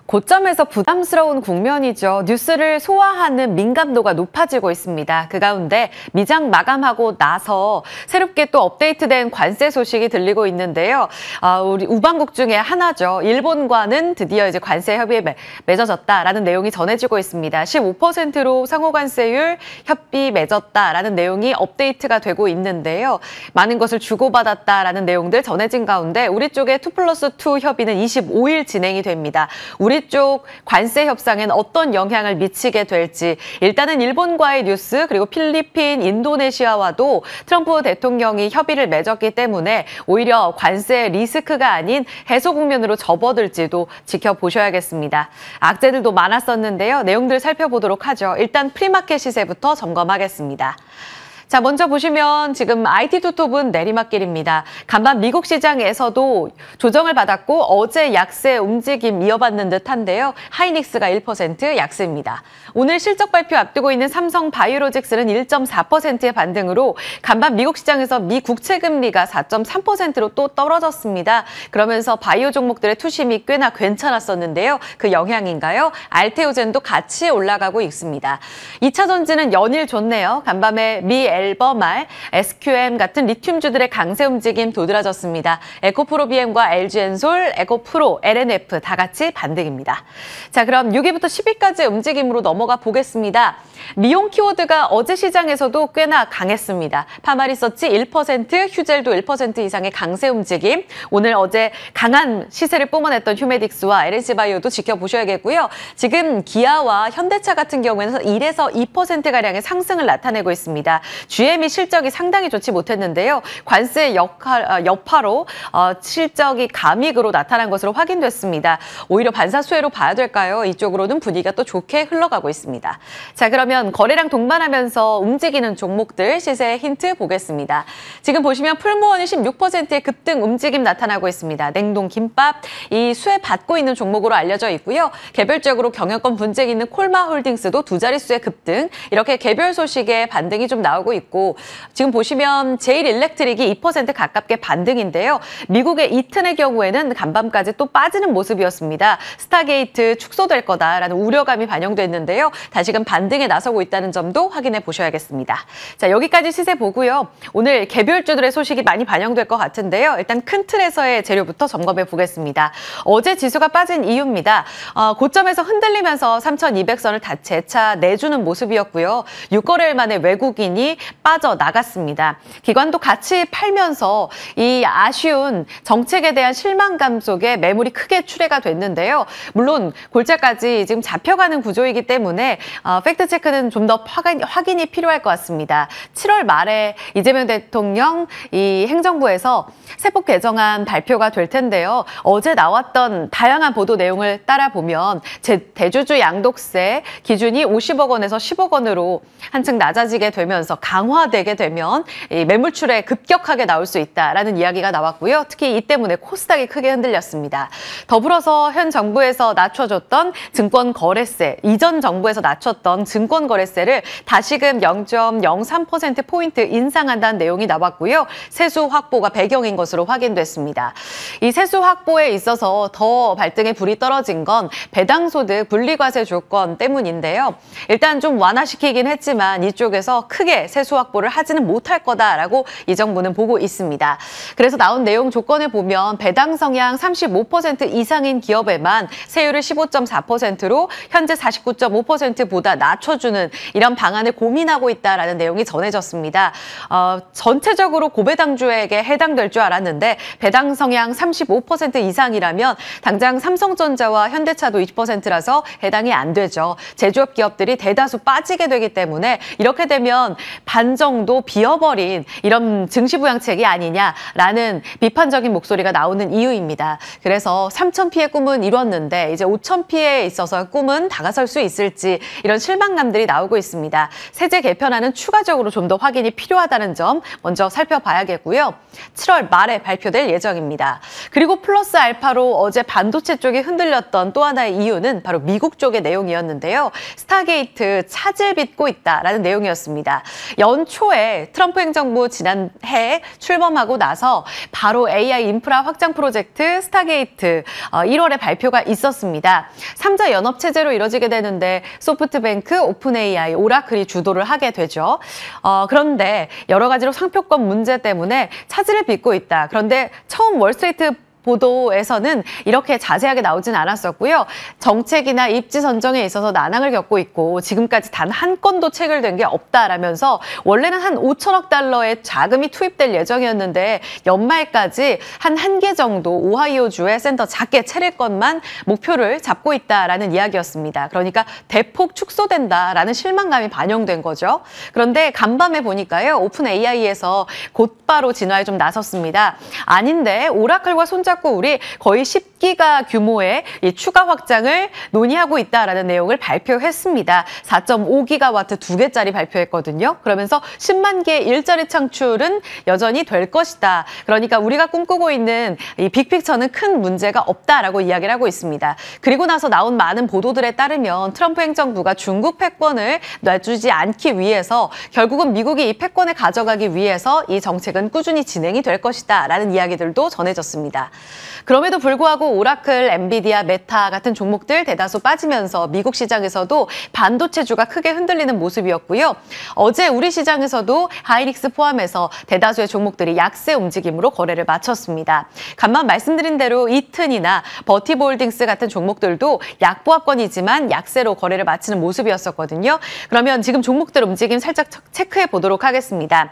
고점에서 부담스러운 국면이죠. 뉴스를 소화하는 민감도가 높아지고 있습니다. 그 가운데 미장 마감하고 나서 새롭게 또 업데이트된 관세 소식이 들리고 있는데요. 우리 우방국 중에 하나죠. 일본과는 드디어 이제 관세 협의에 맺어졌다라는 내용이 전해지고 있습니다. 15%로 상호관세율 협의 맺었다라는 내용이 업데이트가 되고 있는데요. 많은 것을 주고받았다라는 내용들 전해진 가운데 우리 쪽의 2+2 협의는 25일 진행이 됩니다. 우리 쪽 관세 협상엔 어떤 영향을 미치게 될지 일단은 일본과의 뉴스 그리고 필리핀, 인도네시아와도 트럼프 대통령이 협의를 맺었기 때문에 오히려 관세 리스크가 아닌 해소 국면으로 접어들지도 지켜보셔야겠습니다. 악재들도 많았었는데요. 내용들 살펴보도록 하죠. 일단 프리마켓 시세부터 점검하겠습니다. 자, 먼저 보시면 지금 IT 투톱은 내리막길입니다. 간밤 미국 시장에서도 조정을 받았고 어제 약세 움직임 이어받는 듯한데요. 하이닉스가 1% 약세입니다. 오늘 실적 발표 앞두고 있는 삼성 바이오로직스는 1.4%의 반등으로 간밤 미국 시장에서 미 국채 금리가 4.3%로 또 떨어졌습니다. 그러면서 바이오 종목들의 투심이 꽤나 괜찮았었는데요. 그 영향인가요? 알테오젠도 같이 올라가고 있습니다. 2차 전지는 연일 좋네요. 간밤에 미 엘버말, SQM 같은 리튬주들의 강세 움직임 도드라졌습니다. 에코프로비엠과 LG엔솔, 에코프로, LNF 다 같이 반등입니다. 자, 그럼 6위부터 10위까지의 움직임으로 넘어가 보겠습니다. 미용 키워드가 어제 시장에서도 꽤나 강했습니다. 파마리서치 1%, 휴젤도 1% 이상의 강세 움직임. 오늘 어제 강한 시세를 뿜어냈던 휴메딕스와 LNC바이오도 지켜보셔야겠고요. 지금 기아와 현대차 같은 경우에는 1에서 2%가량의 상승을 나타내고 있습니다. GM이 실적이 상당히 좋지 못했는데요. 관세 여파로 실적이 감익으로 나타난 것으로 확인됐습니다. 오히려 반사수혜로 봐야 될까요? 이쪽으로는 분위기가 또 좋게 흘러가고 있습니다. 자, 그러면 거래량 동반하면서 움직이는 종목들 시세 힌트 보겠습니다. 지금 보시면 풀무원이 16%의 급등 움직임 나타나고 있습니다. 냉동 김밥, 이 수혜 받고 있는 종목으로 알려져 있고요. 개별적으로 경영권 분쟁이 있는 콜마홀딩스도 두 자릿수의 급등, 이렇게 개별 소식에 반등이 좀 나오고 있고 지금 보시면 제일일렉트릭이 2% 가깝게 반등인데요. 미국의 이튼의 경우에는 간밤까지 또 빠지는 모습이었습니다. 스타게이트 축소될 거다라는 우려감이 반영됐는데요. 다시금 반등에 나서고 있다는 점도 확인해 보셔야겠습니다. 자, 여기까지 시세 보고요. 오늘 개별주들의 소식이 많이 반영될 것 같은데요. 일단 큰 틀에서의 재료부터 점검해 보겠습니다. 어제 지수가 빠진 이유입니다. 고점에서 흔들리면서 3,200선을 다 재차 내주는 모습이었고요. 6거래일 만에 외국인이 빠져나갔습니다. 기관도 같이 팔면서 이 아쉬운 정책에 대한 실망감 속에 매물이 크게 출회가 됐는데요. 물론 골자까지 지금 잡혀가는 구조이기 때문에 팩트체크는 좀 더 확인이 필요할 것 같습니다. 7월 말에 이재명 대통령 이 행정부에서 세법 개정안 발표가 될 텐데요. 어제 나왔던 다양한 보도 내용을 따라보면 대주주 양도세 기준이 50억 원에서 10억 원으로 한층 낮아지게 되면서 강화되게 되면 이 매물출에 급격하게 나올 수 있다라는 이야기가 나왔고요. 특히 이 때문에 코스닥이 크게 흔들렸습니다. 더불어서 현 정부에서 낮춰줬던 증권거래세, 이전 정부에서 낮췄던 증권거래세를 다시금 0.03%포인트 인상한다는 내용이 나왔고요. 세수 확보가 배경인 것으로 확인됐습니다. 이 세수 확보에 있어서 더 발등에 불이 떨어진 건 배당소득 분리과세 조건 때문인데요. 일단 좀 완화시키긴 했지만 이쪽에서 크게 세수 확보를 하지는 못할 거다라고 이 정부는 보고 있습니다. 그래서 나온 내용 조건을 보면 배당 성향 35% 이상인 기업에만 세율을 15.4%로 현재 49.5%보다 낮춰주는 이런 방안을 고민하고 있다라는 내용이 전해졌습니다. 전체적으로 고배당주에게 해당될 줄 알았는데 배당 성향 35% 이상이라면 당장 삼성전자와 현대차도 20%라서 해당이 안 되죠. 제조업 기업들이 대다수 빠지게 되기 때문에 이렇게 되면 반 정도 비어버린 이런 증시부양책이 아니냐라는 비판적인 목소리가 나오는 이유입니다. 그래서 3,000피의 꿈은 이뤘는데 이제 5,000피에 있어서 꿈은 다가설 수 있을지 이런 실망감들이 나오고 있습니다. 세제 개편안은 추가적으로 좀 더 확인이 필요하다는 점 먼저 살펴봐야겠고요. 7월 말에 발표될 예정입니다. 그리고 플러스 알파로 어제 반도체 쪽이 흔들렸던 또 하나의 이유는 바로 미국 쪽의 내용이었는데요. 스타게이트 차질 빚고 있다라는 내용이었습니다. 연초에 트럼프 행정부 지난해 출범하고 나서 바로 AI 인프라 확장 프로젝트 스타게이트 1월에 발표가 있었습니다. 3자 연합체제로 이뤄지게 되는데 소프트뱅크, 오픈AI, 오라클이 주도를 하게 되죠. 그런데 여러 가지로 상표권 문제 때문에 차질을 빚고 있다. 그런데 처음 월스트리트 보도에서는 이렇게 자세하게 나오진 않았었고요. 정책이나 입지 선정에 있어서 난항을 겪고 있고 지금까지 단 한 건도 체결된 게 없다라면서 원래는 한 5천억 달러의 자금이 투입될 예정이었는데 연말까지 한 개 정도 오하이오주의 센터 작게 차릴 것만 목표를 잡고 있다라는 이야기였습니다. 그러니까 대폭 축소된다라는 실망감이 반영된 거죠. 그런데 간밤에 보니까요. 오픈 AI에서 곧바로 진화에 좀 나섰습니다. 아닌데 오라클과 손잡고 우리 거의 10기가 규모의 이 추가 확장을 논의하고 있다라는 내용을 발표했습니다. 4.5기가와트 2개짜리 발표했거든요. 그러면서 10만 개의 일자리 창출은 여전히 될 것이다. 그러니까 우리가 꿈꾸고 있는 이 빅픽처는 큰 문제가 없다라고 이야기를 하고 있습니다. 그리고 나서 나온 많은 보도들에 따르면 트럼프 행정부가 중국 패권을 놔주지 않기 위해서 결국은 미국이 이 패권을 가져가기 위해서 이 정책은 꾸준히 진행이 될 것이다 라는 이야기들도 전해졌습니다. 그럼에도 불구하고 오라클, 엔비디아, 메타 같은 종목들 대다수 빠지면서 미국 시장에서도 반도체주가 크게 흔들리는 모습이었고요. 어제 우리 시장에서도 하이닉스 포함해서 대다수의 종목들이 약세 움직임으로 거래를 마쳤습니다. 간만 말씀드린 대로 이튼이나 버티볼딩스 같은 종목들도 약보합권이지만 약세로 거래를 마치는 모습이었었거든요. 그러면 지금 종목들 움직임 살짝 체크해 보도록 하겠습니다.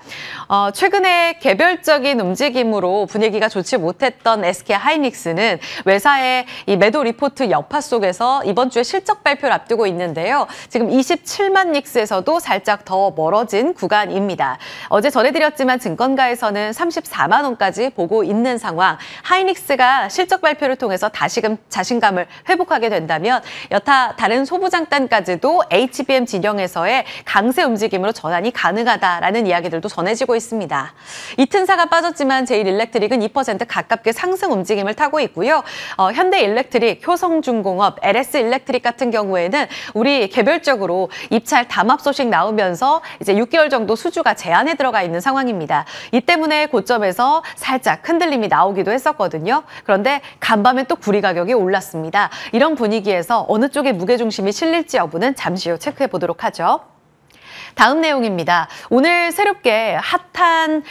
최근에 개별적인 움직임으로 분위기가 좋지 못했던 SK 하이닉스는 외사의 이 매도 리포트 여파 속에서 이번 주에 실적 발표를 앞두고 있는데요. 지금 27만 닉스에서도 살짝 더 멀어진 구간입니다. 어제 전해드렸지만 증권가에서는 34만 원까지 보고 있는 상황. 하이닉스가 실적 발표를 통해서 다시금 자신감을 회복하게 된다면 여타 다른 소부장단까지도 HBM 진영에서의 강세 움직임으로 전환이 가능하다라는 이야기들도 전해지고 있습니다. 이튼사가 빠졌지만 제일일렉트릭은 2% 가깝게 상승 움직임을 타고 있고요. 현대일렉트릭, 효성중공업, LS일렉트릭 같은 경우에는 우리 개별적으로 입찰 담합 소식 나오면서 이제 6개월 정도 수주가 제한에 들어가 있는 상황입니다. 이 때문에 고점에서 살짝 흔들림이 나오기도 했었거든요. 그런데 간밤에 또 구리 가격이 올랐습니다. 이런 분위기에서 어느 쪽에 무게중심이 실릴지 여부는 잠시 후 체크해 보도록 하죠. 다음 내용입니다. 오늘 새롭게 핫한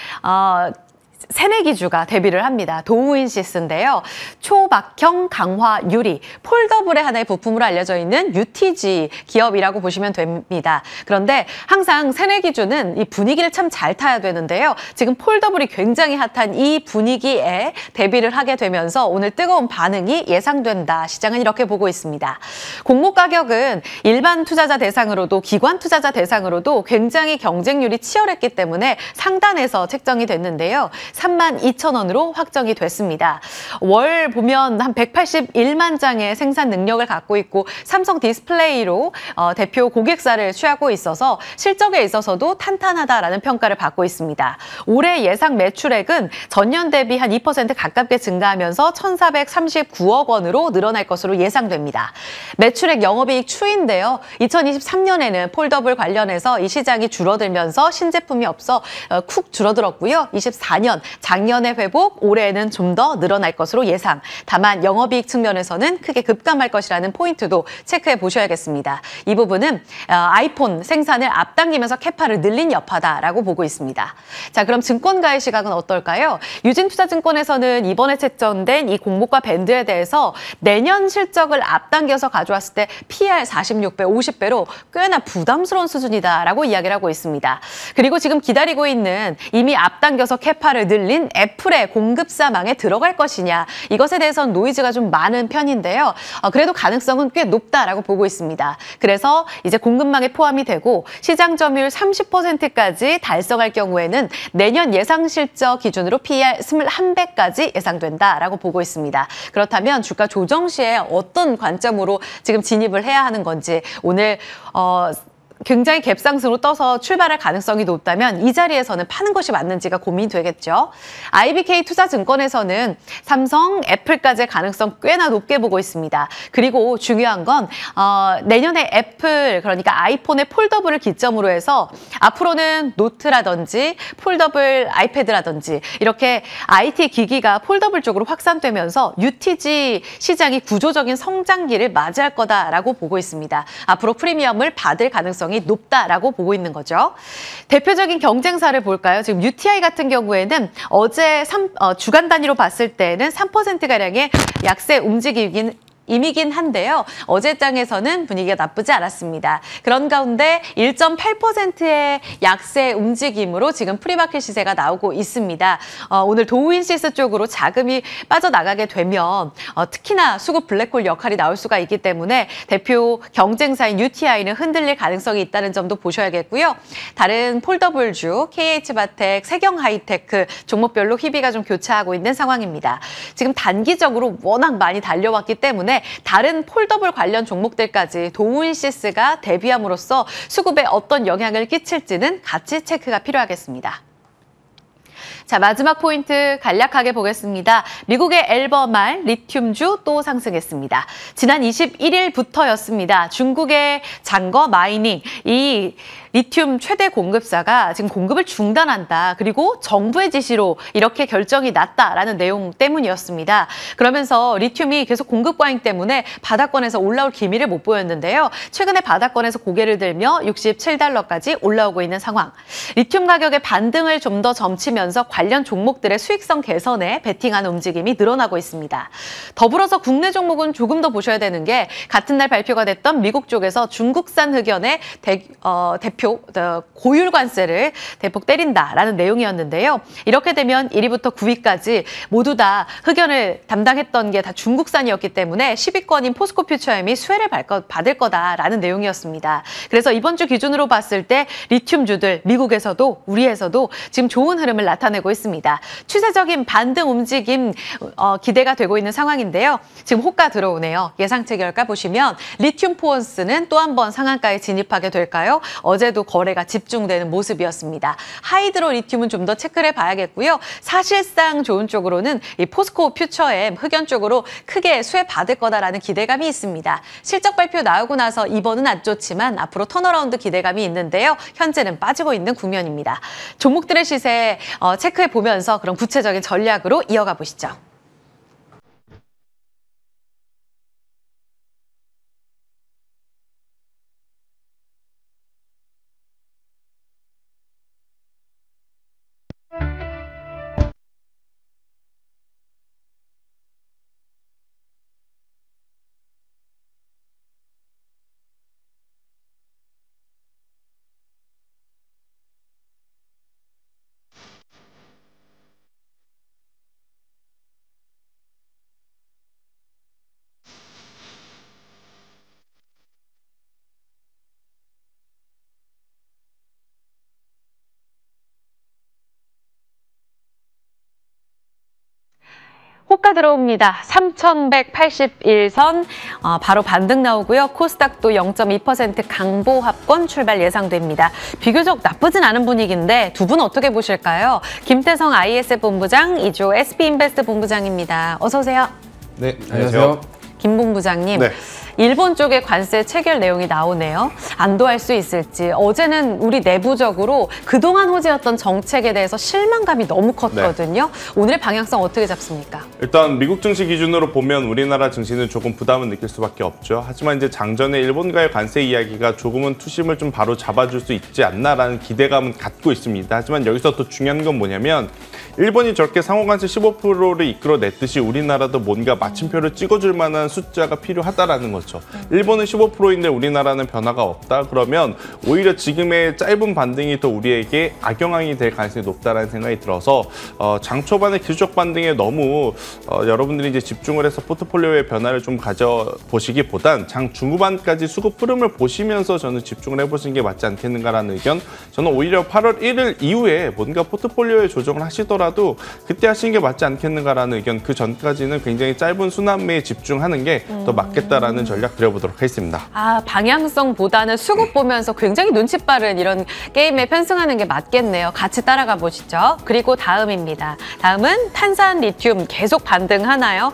새내기주가 데뷔를 합니다. 도우인시스인데요. 초박형 강화 유리, 폴더블의 하나의 부품으로 알려져 있는 UTG 기업이라고 보시면 됩니다. 그런데 항상 새내기주는 이 분위기를 참 잘 타야 되는데요. 지금 폴더블이 굉장히 핫한 이 분위기에 데뷔를 하게 되면서 오늘 뜨거운 반응이 예상된다. 시장은 이렇게 보고 있습니다. 공모 가격은 일반 투자자 대상으로도 기관 투자자 대상으로도 굉장히 경쟁률이 치열했기 때문에 상단에서 책정이 됐는데요. 32,000원으로 확정이 됐습니다. 월 보면 한 181만 장의 생산 능력을 갖고 있고 삼성 디스플레이로 대표 고객사를 취하고 있어서 실적에 있어서도 탄탄하다라는 평가를 받고 있습니다. 올해 예상 매출액은 전년 대비 한 2% 가깝게 증가하면서 1,439억 원으로 늘어날 것으로 예상됩니다. 매출액 영업이익 추이인데요. 2023년에는 폴더블 관련해서 이 시장이 줄어들면서 신제품이 없어 쿡 줄어들었고요. 24년 작년의 회복, 올해에는 좀 더 늘어날 것으로 예상. 다만 영업이익 측면에서는 크게 급감할 것이라는 포인트도 체크해 보셔야겠습니다. 이 부분은 아이폰 생산을 앞당기면서 캐파를 늘린 여파다라고 보고 있습니다. 자, 그럼 증권가의 시각은 어떨까요? 유진투자증권에서는 이번에 책정된 이 공모가 밴드에 대해서 내년 실적을 앞당겨서 가져왔을 때 PR 46배, 50배로 꽤나 부담스러운 수준이다라고 이야기를 하고 있습니다. 그리고 지금 기다리고 있는 이미 앞당겨서 캐파를 늘린 애플의 공급사망에 들어갈 것이냐, 이것에 대해서는 노이즈가 좀 많은 편인데요. 그래도 가능성은 꽤 높다라고 보고 있습니다. 그래서 이제 공급망에 포함이 되고 시장 점유율 30%까지 달성할 경우에는 내년 예상 실적 기준으로 PER 21배까지 예상된다라고 보고 있습니다. 그렇다면 주가 조정 시에 어떤 관점으로 지금 진입을 해야 하는 건지 오늘 굉장히 갭상승으로 떠서 출발할 가능성이 높다면 이 자리에서는 파는 것이 맞는지가 고민이 되겠죠. IBK 투자증권에서는 삼성, 애플까지의 가능성 꽤나 높게 보고 있습니다. 그리고 중요한 건 내년에 애플, 그러니까 아이폰의 폴더블을 기점으로 해서 앞으로는 노트라든지 폴더블 아이패드라든지 이렇게 IT 기기가 폴더블 쪽으로 확산되면서 UTG 시장이 구조적인 성장기를 맞이할 거다라고 보고 있습니다. 앞으로 프리미엄을 받을 가능성이 높다라고 보고 있는 거죠. 대표적인 경쟁사를 볼까요? 지금 UTI 같은 경우에는 어제 주간 단위로 봤을 때는 3%가량의 약세 임이긴 한데요. 어제 장에서는 분위기가 나쁘지 않았습니다. 그런 가운데 1.8%의 약세 움직임으로 지금 프리마켓 시세가 나오고 있습니다. 오늘 도우인시스 쪽으로 자금이 빠져나가게 되면 특히나 수급 블랙홀 역할이 나올 수가 있기 때문에 대표 경쟁사인 UTI는 흔들릴 가능성이 있다는 점도 보셔야겠고요. 다른 폴더블주, KH바텍, 세경하이테크 종목별로 희비가 좀 교차하고 있는 상황입니다. 지금 단기적으로 워낙 많이 달려왔기 때문에 다른 폴더블 관련 종목들까지 도우인시스가 대비함으로써 수급에 어떤 영향을 끼칠지는 같이 체크가 필요하겠습니다. 자, 마지막 포인트 간략하게 보겠습니다. 미국의 엘버말 리튬주 또 상승했습니다. 지난 21일부터였습니다. 중국의 장거 마이닝, 이 리튬 최대 공급사가 지금 공급을 중단한다. 그리고 정부의 지시로 이렇게 결정이 났다라는 내용 때문이었습니다. 그러면서 리튬이 계속 공급 과잉 때문에 바닥권에서 올라올 기미를 못 보였는데요. 최근에 바닥권에서 고개를 들며 $67까지 올라오고 있는 상황. 리튬 가격의 반등을 좀 더 점치면서 관련 종목들의 수익성 개선에 베팅하는 움직임이 늘어나고 있습니다. 더불어서 국내 종목은 조금 더 보셔야 되는 게 같은 날 발표가 됐던 미국 쪽에서 중국산 흑연의 대표 고율 관세를 대폭 때린다라는 내용이었는데요. 이렇게 되면 1위부터 9위까지 모두 다 흑연을 담당했던 게 다 중국산이었기 때문에 10위권인 포스코 퓨처엠이 수혜를 받을 거다라는 내용이었습니다. 그래서 이번 주 기준으로 봤을 때 리튬주들 미국에서도 우리에서도 지금 좋은 흐름을 나타내고 있습니다. 추세적인 반등 움직임 기대가 되고 있는 상황인데요. 지금 호가 들어오네요. 예상치 결과 보시면 리튬 포온스는 또 한 번 상한가에 진입하게 될까요? 어제도 거래가 집중되는 모습이었습니다. 하이드로 리튬은 좀 더 체크를 해봐야겠고요. 사실상 좋은 쪽으로는 이 포스코 퓨처엠 흑연 쪽으로 크게 수혜 받을 거다라는 기대감이 있습니다. 실적 발표 나오고 나서 이번은 안 좋지만 앞으로 턴어라운드 기대감이 있는데요. 현재는 빠지고 있는 국면입니다. 종목들의 시세 체크해 보면서 그런 구체적인 전략으로 이어가 보시죠. 호가 들어옵니다. 3,181선 바로 반등 나오고요. 코스닥도 0.2% 강보합권 출발 예상됩니다. 비교적 나쁘진 않은 분위기인데 두 분 어떻게 보실까요? 김태성 ISF 본부장, 이조 SB인베스트 본부장입니다. 어서 오세요. 네, 안녕하세요. 김 본부장님. 네. 일본 쪽의 관세 체결 내용이 나오네요. 안도할 수 있을지. 어제는 우리 내부적으로 그동안 호재였던 정책에 대해서 실망감이 너무 컸거든요. 네. 오늘의 방향성 어떻게 잡습니까? 일단 미국 증시 기준으로 보면 우리나라 증시는 조금 부담을 느낄 수밖에 없죠. 하지만 이제 장전에 일본과의 관세 이야기가 조금은 투심을 좀 바로 잡아줄 수 있지 않나라는 기대감은 갖고 있습니다. 하지만 여기서 더 중요한 건 뭐냐면 일본이 저렇게 상호관세 15%를 이끌어냈듯이 우리나라도 뭔가 마침표를 찍어줄 만한 숫자가 필요하다라는 거죠. 일본은 15%인데 우리나라는 변화가 없다. 그러면 오히려 지금의 짧은 반등이 더 우리에게 악영향이 될 가능성이 높다는 생각이 들어서 장 초반의 기술적 반등에 너무 여러분들이 이제 집중을 해서 포트폴리오의 변화를 좀 가져보시기보단 장 중후반까지 수급 흐름을 보시면서 저는 집중을 해보시는 게 맞지 않겠는가라는 의견. 저는 오히려 8월 1일 이후에 뭔가 포트폴리오의 조정을 하시더라도 그때 하시는 게 맞지 않겠는가라는 의견. 그 전까지는 굉장히 짧은 순환매에 집중하는 게 더 맞겠다라는 전략 드려보도록 하겠습니다. 방향성보다는 수급 보면서 굉장히 눈치 빠른 이런 게임에 편승하는 게 맞겠네요. 같이 따라가 보시죠. 그리고 다음입니다. 다음은 탄산 리튬 계속 반등하나요?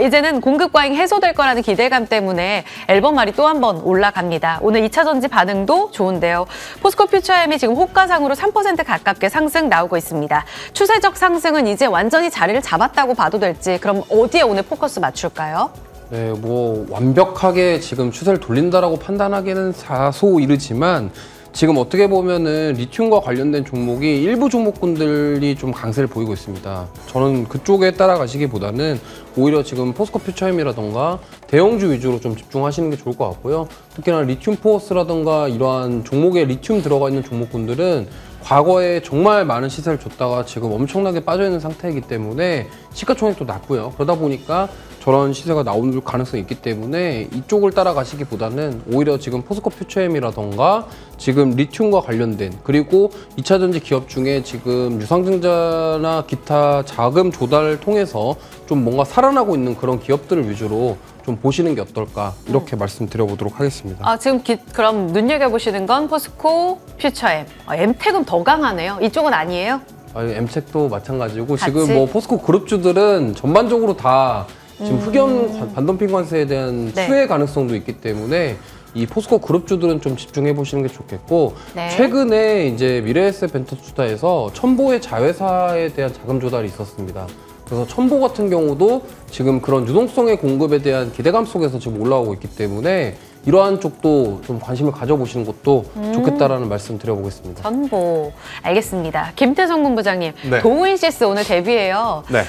이제는 공급 과잉 해소될 거라는 기대감 때문에 앨범알이 또 한 번 올라갑니다. 오늘 2차 전지 반응도 좋은데요. 포스코 퓨처엠이 지금 호가상으로 3% 가깝게 상승 나오고 있습니다. 추세적 상승은 이제 완전히 자리를 잡았다고 봐도 될지, 그럼 어디에 오늘 포커스 맞출까요? 네, 뭐 완벽하게 지금 추세를 돌린다라고 판단하기는 다소 이르지만 지금 어떻게 보면은 리튬과 관련된 종목이 일부 종목군들이 좀 강세를 보이고 있습니다. 저는 그쪽에 따라가시기보다는 오히려 지금 포스코 퓨처엠이라던가 대형주 위주로 좀 집중하시는 게 좋을 것 같고요. 특히나 리튬 포어스라던가 이러한 종목에 리튬 들어가 있는 종목군들은 과거에 정말 많은 시세를 줬다가 지금 엄청나게 빠져있는 상태이기 때문에 시가총액도 낮고요. 그러다 보니까 저런 시세가 나올 가능성이 있기 때문에 이쪽을 따라가시기보다는 오히려 지금 포스코 퓨처엠이라던가 지금 리튬과 관련된, 그리고 2차 전지 기업 중에 지금 유상증자나 기타 자금 조달을 통해서 좀 뭔가 살아나고 있는 그런 기업들을 위주로 좀 보시는 게 어떨까, 이렇게 말씀드려보도록 하겠습니다. 지금 그럼 눈여겨보시는 건 포스코 퓨처엠. 엠텍은 더 강하네요. 이쪽은 아니에요? 엠텍도 마찬가지고 같이? 지금 뭐 포스코 그룹주들은 전반적으로 다 지금 흑연 반덤핑 관세에 대한 네. 수혜 가능성도 있기 때문에 이 포스코 그룹주들은 좀 집중해 보시는 게 좋겠고, 네. 최근에 이제 미래에셋 벤처투자에서 첨보의 자회사에 대한 자금 조달이 있었습니다. 그래서 첨보 같은 경우도 지금 그런 유동성의 공급에 대한 기대감 속에서 지금 올라오고 있기 때문에 이러한 쪽도 좀 관심을 가져보시는 것도 좋겠다라는 말씀 드려보겠습니다. 전보. 알겠습니다. 김태성 본부장님, 네. 도우인시스 오늘 데뷔해요. 네.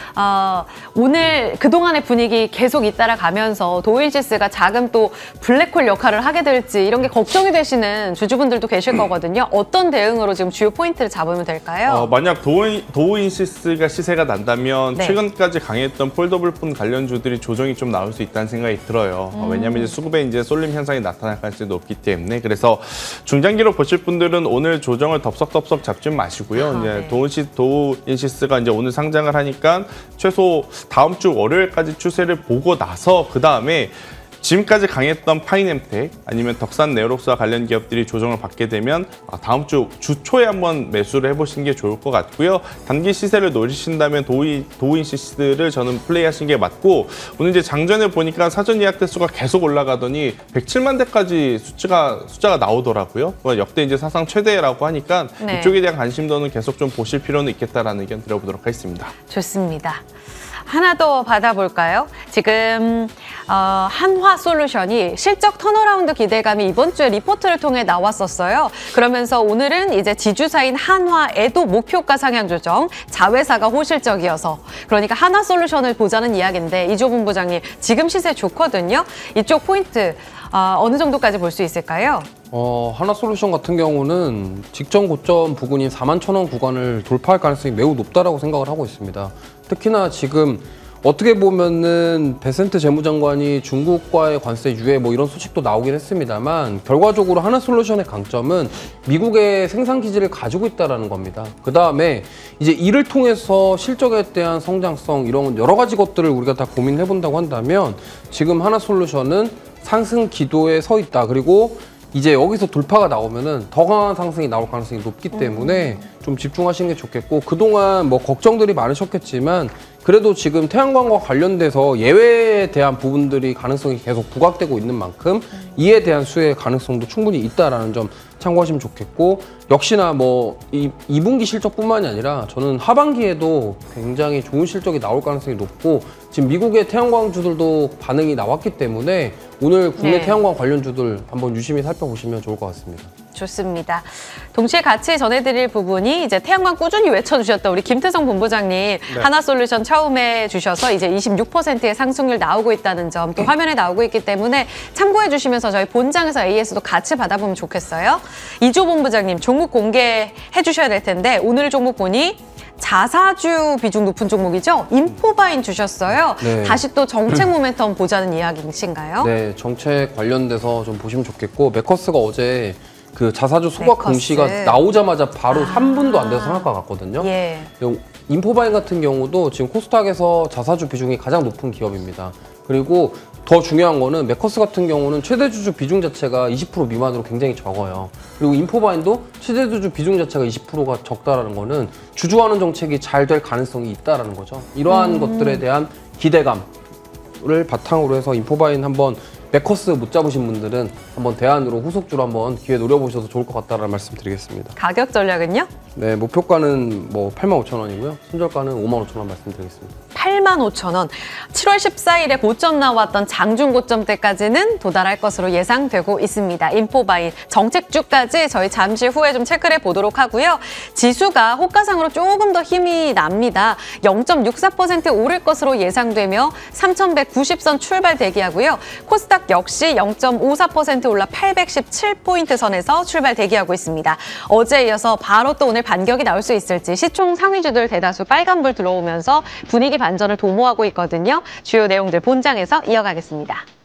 오늘 그동안의 분위기 계속 잇따라가면서 도우인시스가 자금 또 블랙홀 역할을 하게 될지 이런 게 걱정이 되시는 주주분들도 계실 거거든요. 어떤 대응으로 지금 주요 포인트를 잡으면 될까요? 만약 도우인시스가 시세가 난다면 네. 최근까지 강했던 폴더블폰 관련주들이 조정이 좀 나올 수 있다는 생각이 들어요. 왜냐하면 이제 수급에 이제 쏠림 현상이 나타날 가능성이 높기 때문에, 그래서 중장기로 보실 분들은 오늘 조정을 덥석덥석 잡지 마시고요. 이제 네. 도우인시스가 이제 오늘 상장을 하니까 최소 다음 주 월요일까지 추세를 보고 나서 그 다음에 지금까지 강했던 파이nem텍 아니면 덕산 네오록스와 관련 기업들이 조정을 받게 되면 다음 주 초에 한번 매수를 해보시는 게 좋을 것 같고요. 단기 시세를 노리신다면 도우인시스를 저는 플레이하시는 게 맞고, 오늘 이제 장전에 보니까 사전 예약 대수가 계속 올라가더니 107만 대까지 숫자가 나오더라고요. 역대 이제 사상 최대라고 하니까 네. 이쪽에 대한 관심도는 계속 좀 보실 필요는 있겠다라는 의견 드려보도록 하겠습니다. 좋습니다. 하나 더 받아볼까요? 지금 한화솔루션이 실적 턴어라운드 기대감이 이번 주에 리포트를 통해 나왔었어요. 그러면서 오늘은 이제 지주사인 한화에도 목표가 상향 조정, 자회사가 호실적이어서, 그러니까 한화솔루션을 보자는 이야기인데, 이조분 부장님 지금 시세 좋거든요. 이쪽 포인트 어느 정도까지 볼 수 있을까요? 하나솔루션 같은 경우는 직전 고점 부근인 41,000원 구간을 돌파할 가능성이 매우 높다라고 생각을 하고 있습니다. 특히나 지금 어떻게 보면은 베센트 재무장관이 중국과의 관세 유예 뭐 이런 소식도 나오긴 했습니다만, 결과적으로 하나솔루션의 강점은 미국의 생산 기지를 가지고 있다라는 겁니다. 그 다음에 이제 이를 통해서 실적에 대한 성장성, 이런 여러 가지 것들을 우리가 다 고민해 본다고 한다면 지금 하나솔루션은 상승 기도에 서 있다. 그리고 이제 여기서 돌파가 나오면은 더 강한 상승이 나올 가능성이 높기 때문에 좀 집중하시는 게 좋겠고, 그동안 뭐 걱정들이 많으셨겠지만 그래도 지금 태양광과 관련돼서 예외에 대한 부분들이 가능성이 계속 부각되고 있는 만큼 이에 대한 수혜 가능성도 충분히 있다라는 점 참고하시면 좋겠고, 역시나 뭐 2분기 실적뿐만이 아니라 저는 하반기에도 굉장히 좋은 실적이 나올 가능성이 높고, 지금 미국의 태양광주들도 반응이 나왔기 때문에 오늘 국내 네. 태양광 관련주들 한번 유심히 살펴보시면 좋을 것 같습니다. 좋습니다. 동시에 같이 전해드릴 부분이 이제 태양광 꾸준히 외쳐주셨던 우리 김태성 본부장님, 네. 하나솔루션 처음에 주셔서 이제 26%의 상승률 나오고 있다는 점 또 화면에 나오고 있기 때문에 참고해 주시면서 저희 본장에서 AS도 같이 받아보면 좋겠어요. 이조 본부장님 종목 공개해 주셔야 될 텐데, 오늘 종목 보니 자사주 비중 높은 종목이죠? 인포바인 주셨어요. 네. 다시 또 정책 모멘텀 보자는 이야기이신가요? 네, 정책 관련돼서 좀 보시면 좋겠고, 메커스가 어제 그 자사주 소각 메커스. 공시가 나오자마자 바로 3분도 안 돼서 상한가 갔거든요. 예. 인포바인 같은 경우도 지금 코스닥에서 자사주 비중이 가장 높은 기업입니다. 그리고 더 중요한 거는 메커스 같은 경우는 최대 주주 비중 자체가 20% 미만으로 굉장히 적어요. 그리고 인포바인도 최대 주주 비중 자체가 20%가 적다라는 거는 주주환원 정책이 잘 될 가능성이 있다라는 거죠. 이러한 것들에 대한 기대감을 바탕으로 해서 인포바인 한번 메커스 못 잡으신 분들은 한번 대안으로 후속주로 한번 기회 노려보셔도 좋을 것 같다라는 말씀 드리겠습니다. 가격 전략은요? 네, 목표가는 뭐 85,000원이고요. 손절가는 55,000원 말씀드리겠습니다. 85,000원. 7월 14일에 고점 나왔던 장중 고점 때까지는 도달할 것으로 예상되고 있습니다. 인포바인 정책주까지 저희 잠시 후에 좀 체크를 해보도록 하고요. 지수가 호가상으로 조금 더 힘이 납니다. 0.64% 오를 것으로 예상되며 3,190선 출발 대기하고요. 코스닥 역시 0.54% 올라 817포인트 선에서 출발 대기하고 있습니다. 어제에 이어서 바로 또 오늘 반격이 나올 수 있을지 시총 상위주들 대다수 빨간불 들어오면서 분위기 반전을 도모하고 있거든요. 주요 내용들 본장에서 이어가겠습니다.